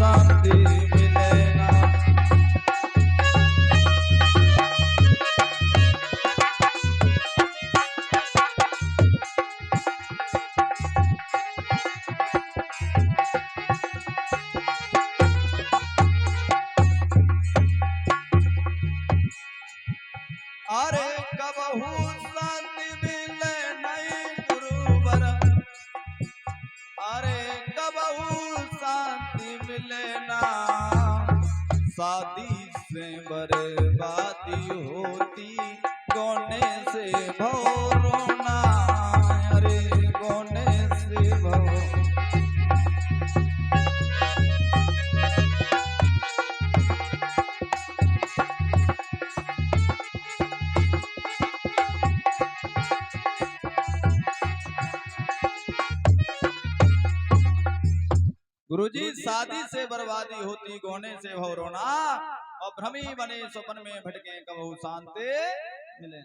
शांति मिले ना। अरे कबहू शांति मिले नहीं गुरुवर, अरे कबहू शांति मिले ना। शादी से बर्बादी होती, गोने से भव रोना, अरे गोने से भव। गुरुजी शादी से बर्बादी होती, गोने से भव रोना, और भ्रमी बने स्वप्न में भटके कबहू शांति मिले।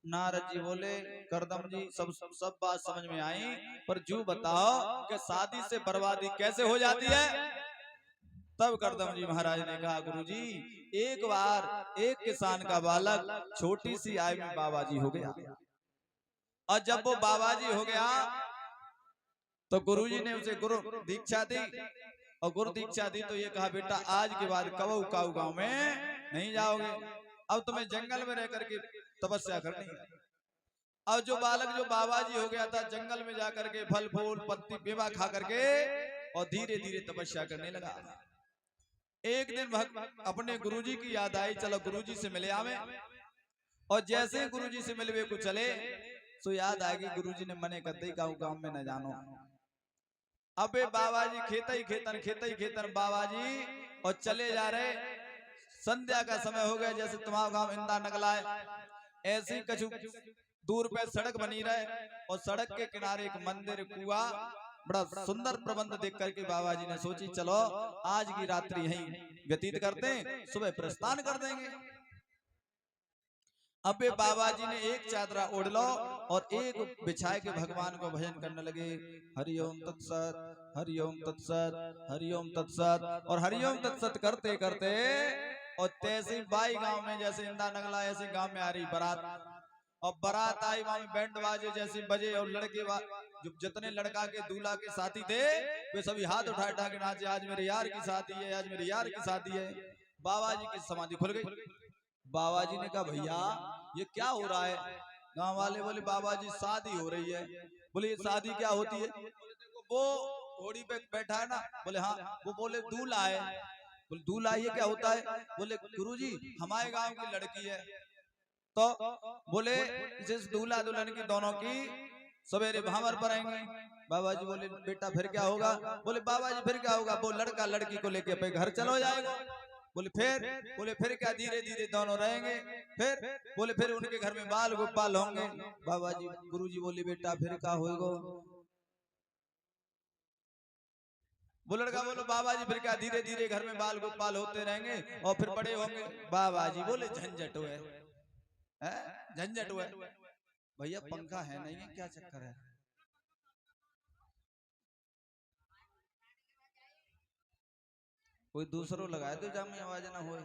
नारद जी बोले करदम जी सब बात समझ में आई, पर जू बताओ कि शादी से बर्बादी कैसे हो जाती है। तब करदम जी महाराज ने कहा गुरुजी, एक बार एक किसान का बालक छोटी सी आयु में बाबा जी हो गया, और जब वो बाबा जी हो गया तो गुरुजी ने उसे गुरु दीक्षा दी, और गुरु दीक्षा दी तो ये कहा बेटा आज के बाद कबहू काऊ गांव में नहीं जाओगे, अब तुम्हें जंगल में रह करके तपस्या करनी है। अब जो बालक जो बाबा जी हो गया था, जंगल में जाकर के फल फूल पत्ती मेवा खा करके और धीरे धीरे तपस्या करने लगा। एक दिन अपने गुरुजी की याद आई, चलो गुरुजी से मिले आवे, और जैसे गुरुजी से मिलवे को चले तो याद आएगी गुरुजी ने मने कर दी गांव में न जानो। अबे बाबा जी खेता ही खेतन बाबा जी, और चले जा रहे, संध्या का समय हो गया, जैसे तुम्हारा गांव इंदा नगला है, ऐसे ही कछु दूर पे सड़क बनी रहे, और सड़क के किनारे एक मंदिर कुआ, बड़ा सुंदर प्रबंध देख करके बाबा जी ने सोची चलो आज की रात्रि यहीं व्यतीत करते हैं, सुबह प्रस्थान कर देंगे। अबे बाबा जी ने एक चादरा ओढ़ लो और एक बिछाए के भगवान को भजन करने लगे, हरिओम तत्सत, हरिओम तत्सत, हरिओम तत्सत, और हरिओम तत्सत करते करते, और तैसे बाई गांव में जैसे इंदा नगला ऐसे गांव में आ रही बारात, और बारात आई, वहां में बैंड बाजे जैसे बजे, और लड़के जो जितने लड़का के दूल्हा के साथी थे वे सभी हाथ उठा उठा के नाचे, आज मेरे यार की शादी है, आज मेरे यार की शादी है। बाबा जी की समाधि खुल गई। बाबा जी ने कहा भैया ये क्या हो रहा है। गांव वाले बोले बाबा जी शादी हो रही है। बोले ये शादी क्या होती है। वो घोड़ी पे बैठा है ना, बोले हाँ। वो बोले दूल्हा है। बोले दूल्हा ये क्या होता है। बोले गुरुजी हमारे गांव की लड़की है। तो बोले जिस दूल्हा दुल्हन की दोनों की सवेरे भावर पर आएंगे। बाबा जी बोले बेटा फिर क्या होगा। बोले बाबा जी फिर क्या होगा, वो लड़का लड़की को लेके अपने घर चलो जाएगा। बोले फिर क्या, धीरे धीरे दोनों रहेंगे। फिर बोले फिर उनके घर में बाल गोपाल होंगे। बाबा जी गुरुजी बोले बेटा फिर क्या होएगा। वो लड़का बोलो बाबा जी फिर क्या, धीरे धीरे घर में बाल गोपाल होते रहेंगे और फिर बड़े होंगे। बाबा जी बोले झंझट हुए, झंझट हुए। भैया पंखा है नहीं है, क्या चक्कर है। कोई दूसरों लगाए तो जामी आवाज ना हो।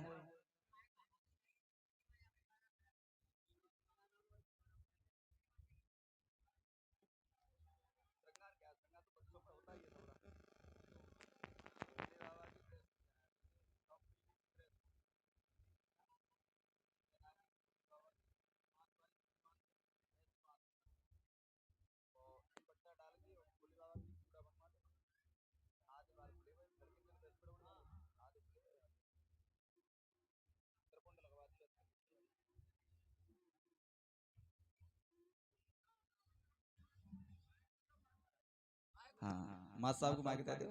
हाँ माँ साहब को माइक दे दो।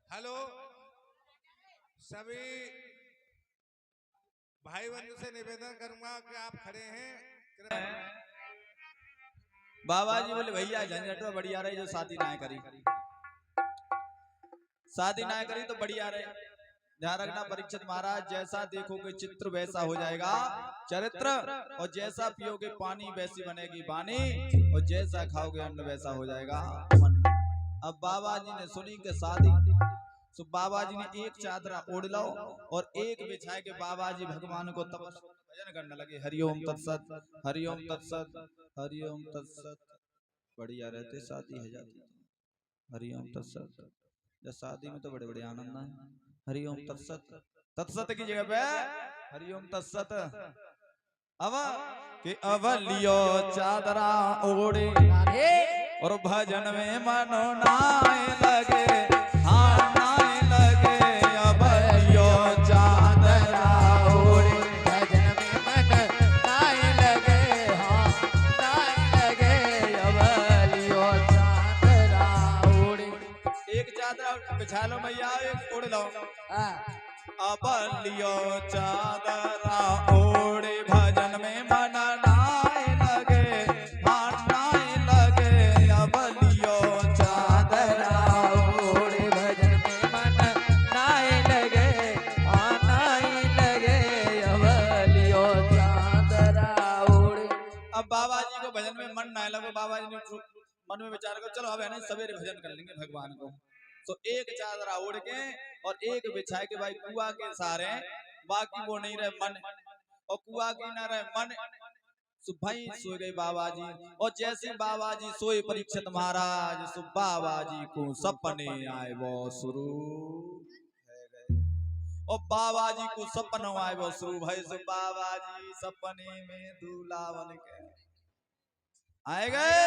हेलो सभी भाई बंधु से निवेदन करूंगा कि आप खड़े हैं। बाबा जी बोले भैया झंझट बढ़िया रही जो शादी ना करी। शादी ना करी तो बढ़िया रहे। ध्यान रखना परीक्षित महाराज, जैसा देखोगे चित्र वैसा हो जाएगा चरित्र, और जैसा पियोगे पानी वैसी बनेगी वाणी, और जैसा खाओगे अन्न वैसा हो जाएगा मन। अब बाबा जी ने सुनी कि शादी, तो बाबा जी ने एक चादरा ओढ़ लो और एक बिछाए के बाबा जी भगवान को तपस्या भजन करने लगे। हरिओम तत्सत, हरिओम तत्सत, हरिओम तत्सत। बढ़िया रहते शादी है जाती। हरिओम तत्सत, जब शादी में तो बड़े बड़े आनंद है। हरिओम तत्सत, तत्सत की जगह पे हरिओम तत्सत। अब कि अब लियो चादरा ओढ़े और भजन में मनो नाय लगे, हाँ नाय लगे। अब लियो चादरा ओढ़े, भजन में मन नाय लगे, हाँ नाय लगे। अब लियो चादरा ओढ़े। एक चादरा बिछा लो भैया, एक ओढ़ लो। अब लियो चादरा ओढ़े भजन में मन नाय लगे, हाँ नाय लगे। अब लियो चादरा ओढ़े भजन में मन नाय लगे, हाँ नाय लगे। अब लियो चादरा ओढ़े। अब बाबा जी को भजन में मन ना लगे, बाबा जी ने मन में विचार कर चलो अब है ना सवेरे भजन कर लेंगे भगवान को। तो एक चादरा ओढ़ के और एक बिछाए के भाई कुआ के सहारे, बाकी वो नहीं रहे मन, और कुआ की ना रहे मन। सो भाई सो गए बाबा जी, और जैसे बाबा जी सोए परीक्षित महाराज, सो बाबा जी को सपने आए वो शुरू है गए। और बाबा जी को सपनों आए वो शुरू भाई, सो बाबा जी सपने में दूल्हा बन के आए गए।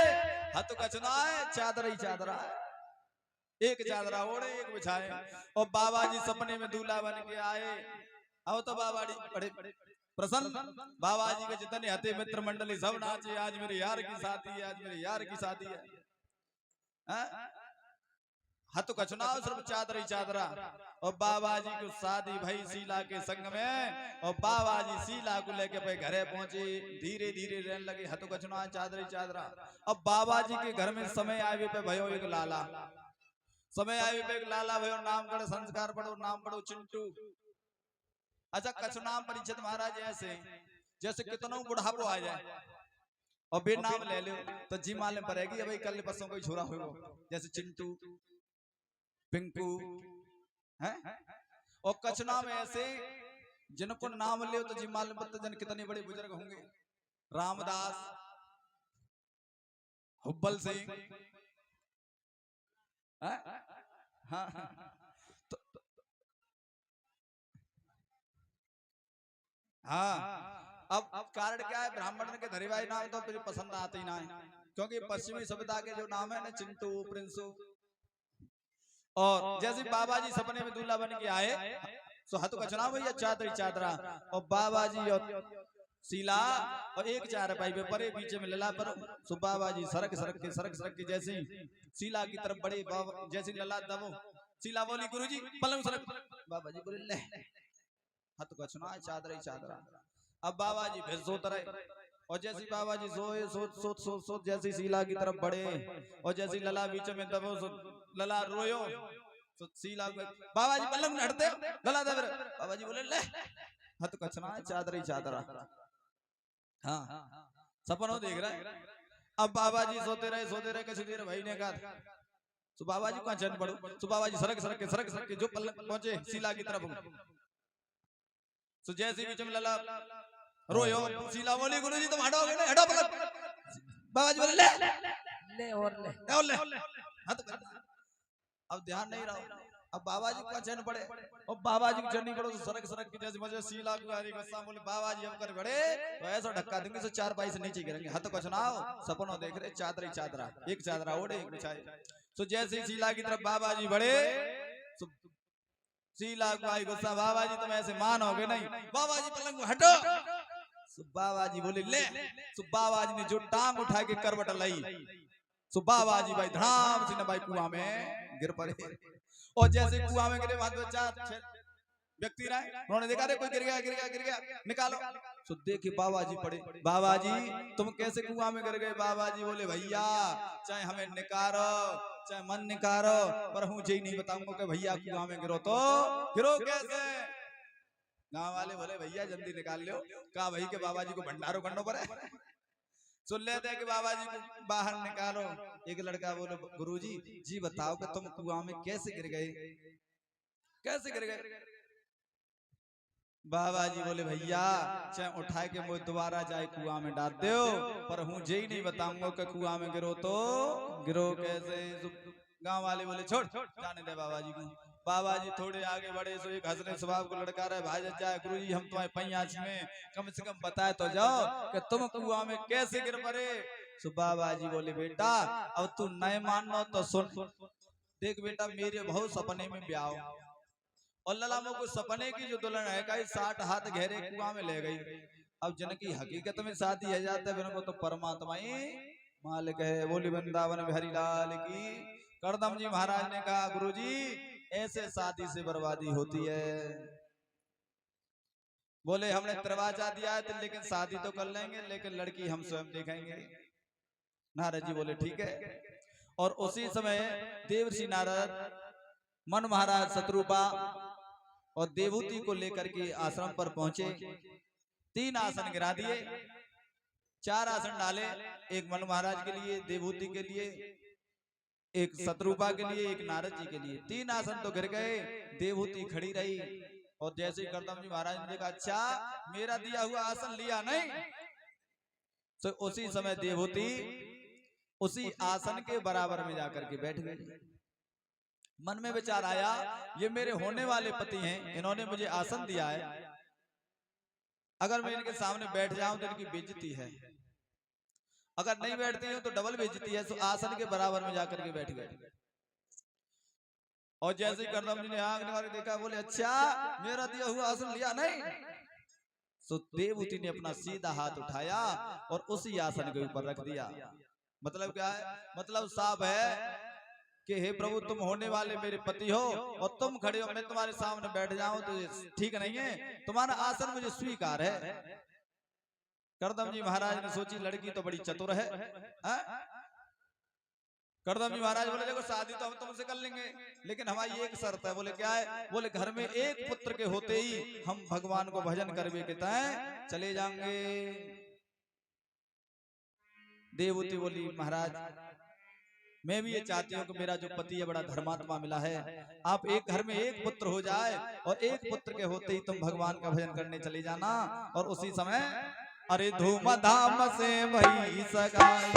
हथ कचना है, चादर ही चादरा है। एक चादरा ओढ़े एक बिछाए, और बाबा जी सपने में दूल्हा बन के आए। आओ तो बाबा जी बड़े प्रसन्न, बाबा जी के जितने हते मित्र मंडली सब नाचे, आज मेरे यार की शादी है, आज मेरे यार की शादी है। हथ कचना सिर्फ चादर ही चादरा, और बाबा जी को शादी भई शीला के संग में, और बाबा जी शीला को लेके भाई घरे पहुंचे। धीरे धीरे रहने लगे, हथ कचना चादर ही चादरा। अब बाबा जी के घर में समय आए पे भयो एक लाला, समय आए पे एक लाला भयो, नाम करो संस्कार पढ़ो, नाम पढ़ो चिंटू। अच्छा कछुनाम परीक्षित महाराज ऐसे जैसे कितनों बुढ़ापो आ जाए और बे नाम ले लो तो जी मालूम पड़ेगी भाई कल परसों कोई छोरा होगा, जैसे चिंटू पिंकू है। और कछुनाम ऐसे जिनको नाम ले तो जी मालूम पड़ता जन कितने बड़े बुजुर्ग होंगे। रामदास, हुब्बल सिंह, हाँ हाँ। अब कारण क्या है, ब्राह्मण के धरीवाई नाम तो फिर पसंद आते ही ना है, क्योंकि पश्चिमी सभ्यता के जो नाम है ना चिंटू प्रिंसू। और जैसे बाबा जी सपने में दूल्हा बन के आए तो हथ कचना भैया चादरी चादरा, और बाबा जी और शीला और एक चार पाई पे परे पीछे में लला पर। सो बाबा जी सरक सरक के जैसे शीला की तरफ बड़े, जैसे लला दबो शीला बोली गुरुजी पलंग सरक, बाबा जी बोले ले हथ कछुना चादर ही चादरा। अब बाबा जी फिर सोते रहे, और जैसे बाबा जी सोए सोच जैसी शीला की तरफ बढ़े, और जैसी लला बीच में दबो लला रोयो तो शीला बाबा जी पलंग में हटते लला दब, बाबा जी बोले ले हथ कछुना चादर ही चादरा। हाँ सपनों देख रहा है। अब बाबा जी सोते रहे किसी देर भाई ने कहा तो बाबा जी को चैन पड़ो, तो बाबा जी सरक के जो पलंग पहुंचे शीला की तरफ। तो जैसे बीच में लला रोयो शीला बोली गुरुजी तुम हटोगे नहीं, हटो पलंग। बाबा जी बोले ले और ले अब ध्यान नहीं रहा। अब बाबा जी का चैन पड़े, और बाबा जी की चैन नहीं पड़ो तो सरक की जैसे मजे शीला गुआरी गुस्सा बोले बाबा जी हम कर बड़े तो ऐसा धक्का देंगे तो 4 पाई से नीचे गिरेंगे। हथ को सुनाओ सपनों देख रहे चादर ही चादरा, एक चादरा ओढ़े एक बिछाए। तो जैसे शीला की तरफ बाबा जी बढ़े तो शीला गुआरी गुस्सा, बाबा जी तुम ऐसे मानोगे नहीं, बाबा जी पलंग हटो। बाबा जी बोले ले, बाबा जी ने जो टांग उठा के करवट लाई, बाबा जी भाई धड़ाम से न भाई कुआं में गिर पड़े। और जैसे कुआं में गिरे वहां तो 4 व्यक्ति रहे, उन्होंने देखा रे कोई गिर गया निकालो। तो देखे बाबा जी पड़े, बाबा जी तुम कैसे कुआं में गिर गए। बाबा जी बोले भैया चाहे हमें निकालो चाहे मन निकारो, पर हूँ जी नहीं बताऊंगा कि भैया कुआं में गिरो तो गिरो कैसे। गांव वाले बोले भैया जल्दी निकाल लो। कहा भाई के बाबा जी को भंडारो करना पड़े। सुन लेते हैं कि बाबा जी को बाहर निकालो। एक लड़का बोले गुरुजी जी बताओ कि तुम कुआं में कैसे गिर गए, कैसे गिर गए। बाबा जी बोले भैया चाहे उठाए के मुझे दोबारा जाए कुआं में डाल दो, पर हूँ जी नहीं बताऊंगा कि कुआं में गिरो तो गिरो कैसे। गांव वाले बोले छोड़ जाने दे बाबा जी को। बाबा जी थोड़े आगे बढ़े सो एक हंसने स्वभाव को लड़का रहे भाई जाए गुरु जी हम तुम्हारे पैयाच में कम से कम बताए तो जाओ कि तुम कुआं में कैसे गिर पड़े। सो बाबा जी बोले बेटा अब तू नहीं मानो तो सुन। देख बेटा मेरे बहुत सपने में ब्याह और ललामो को सपने की जो दुल्हन है का 60 हाथ गहरे कुआं में ले गई। अब जिनकी हकीकत में शादी है जाते हैं को तो परमात्मा ही मालिक है। बोली वृंदावन बिहारी लाल की। करदम जी महाराज ने कहा गुरुजी ऐसे शादी से बर्बादी होती है। बोले हमने दरवाजा दिया है तो लेकिन शादी तो कर लेंगे लेकिन लड़की हम स्वयं देखेंगे। नारद जी बोले ठीक है। और उसी समय देवर्षि नारद मन महाराज शत्रुपा और देवहूति को लेकर के आश्रम पर पहुंचे। 3 आसन गिरा दिए, 4 आसन डाले, एक मन महाराज के लिए, देवहूति के लिए, एक शत्रुपा के लिए, एक नारद जी के लिए। 3 आसन तो गिर गए। देवहूति खड़ी रही और जैसे ही करदम जी महाराज ने कहा अच्छा मेरा दिया हुआ आसन लिया नहीं, तो उसी समय देवहूति उसी आसन के बराबर में जाकर के बैठ गई। मन में विचार आया ये मेरे होने वाले पति हैं, इन्होंने मुझे आसन दिया है, अगर मैं इनके सामने बैठ जाऊं तो इनकी बेइज्जती है, अगर नहीं बैठती हूं तो डबल बेइज्जती है। तो आसन के बराबर में जाकर के बैठ गए। और जैसे ही करदम जी ने आंख निकाल के देखा बोले अच्छा मेरा दिया हुआ आसन लिया नहीं। तो देवहूति ने अपना सीधा हाथ उठाया और उसी आसन के ऊपर रख दिया। मतलब क्या है, मतलब साफ है कि हे प्रभु तुम होने वाले मेरे पति हो और तुम खड़े हो, मैं तुम्हारे सामने बैठ जाऊं तो ठीक नहीं है, तुम्हारा आसन मुझे स्वीकार है। करदम जी महाराज ने सोची लड़की तो बड़ी चतुर है। करदम जी महाराज बोले देखो शादी तो हम तुमसे कर लेंगे लेकिन हमारी एक शर्त है। बोले क्या है। बोले घर में एक पुत्र के होते ही हम भगवान को भजन करवे के तय चले जाएंगे। देवहूति बोली महाराज मैं भी ये चाहती हूँ कि मेरा जो पति है बड़ा धर्मात्मा मिला है, आप एक घर में एक पुत्र हो जाए और एक पुत्र के होते ही तुम भगवान का भजन करने चले जाना। और उसी समय अरे धूम धाम से भई सगाई,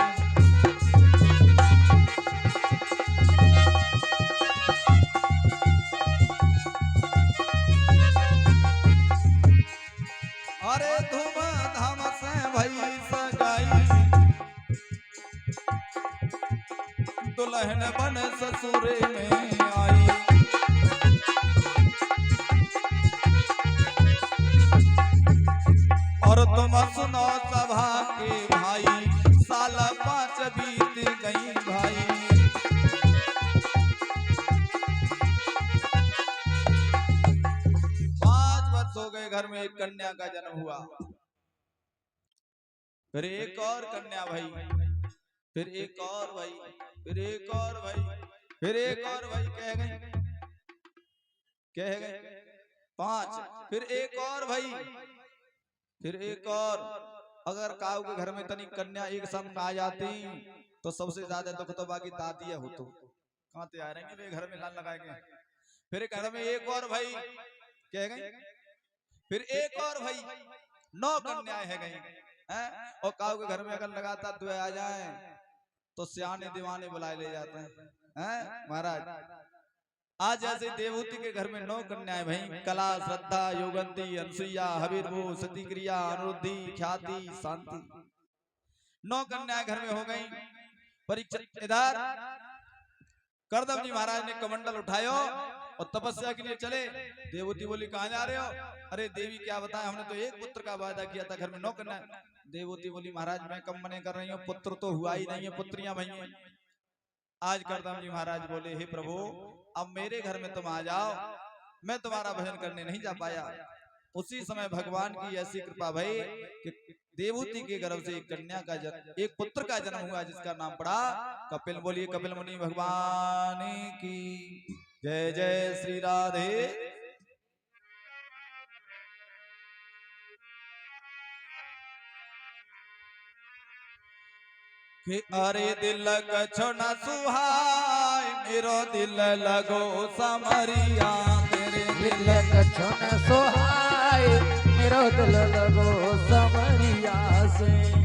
अरे धूम धाम से भई सगाई, दुल्हन बन ससुरे में आई। और तुम सुनो सभा के भाई, साल 5 बीत गई भाई। 5 वर्ष हो गए, घर में एक कन्या का जन्म हुआ, फिर एक और कन्या भाई, फिर एक और भाई, फिर एक और भाई, फिर एक और भाई, कह गए 5, फिर एक और भाई, फिर एक और। अगर काऊ के घर में तनी कन्या एक संग आ जाती तो सबसे ज्यादा दुख तो बाकी दादी हो तो कहाँ ते आ रहेंगे घर में लाल लगाएंगे। फिर घर में एक और भाई, कह गए, फिर एक और भाई, 9 कन्याएं है गई हैं। और काऊ के घर में अगर लगातार 2 आ जाए तो सियाने दीवाने बुलाए ले जाते हैं महाराज। आज जैसे देवहूति के घर में 9 कन्याएं भाई, कला, श्रद्धा, योगंती, अनसुईया, हविर्भू, सतीक्रिया, अनुरुद्धि, ख्याति, शांति, 9 कन्याएं घर में हो गई। परीक्षा इधर करदम जी महाराज ने कमंडल उठायो और तपस्या के लिए चले। देवहूति बोली कहाँ जा रहे हो। अरे देवी क्या बताएं, हमने तो एक पुत्र का वादा किया था, घर में 9 कन्या। देवहूति बोली महाराज मैं कम मने कर रही हूँ, पुत्र तो हुआ ही नहीं है, पुत्रियां भई हैं। आज करदम जी महाराज बोले हे प्रभु अब मेरे घर में तुम आ जाओ, मैं तुम्हारा भजन करने नहीं जा पाया। उसी समय भगवान की ऐसी कृपा भई कि देवहूति के गर्भ से एक कन्या का जन्म, एक पुत्र का जन्म हुआ जिसका नाम पड़ा कपिल। बोलिए कपिल मुनि भगवान की जय। जय श्री राधे। कि अरे दिल कछो न सुहाय मेरो दिल लगो समरिया तेरे दिल कछो न सोहाय मेरो दिल लगो समरिया से।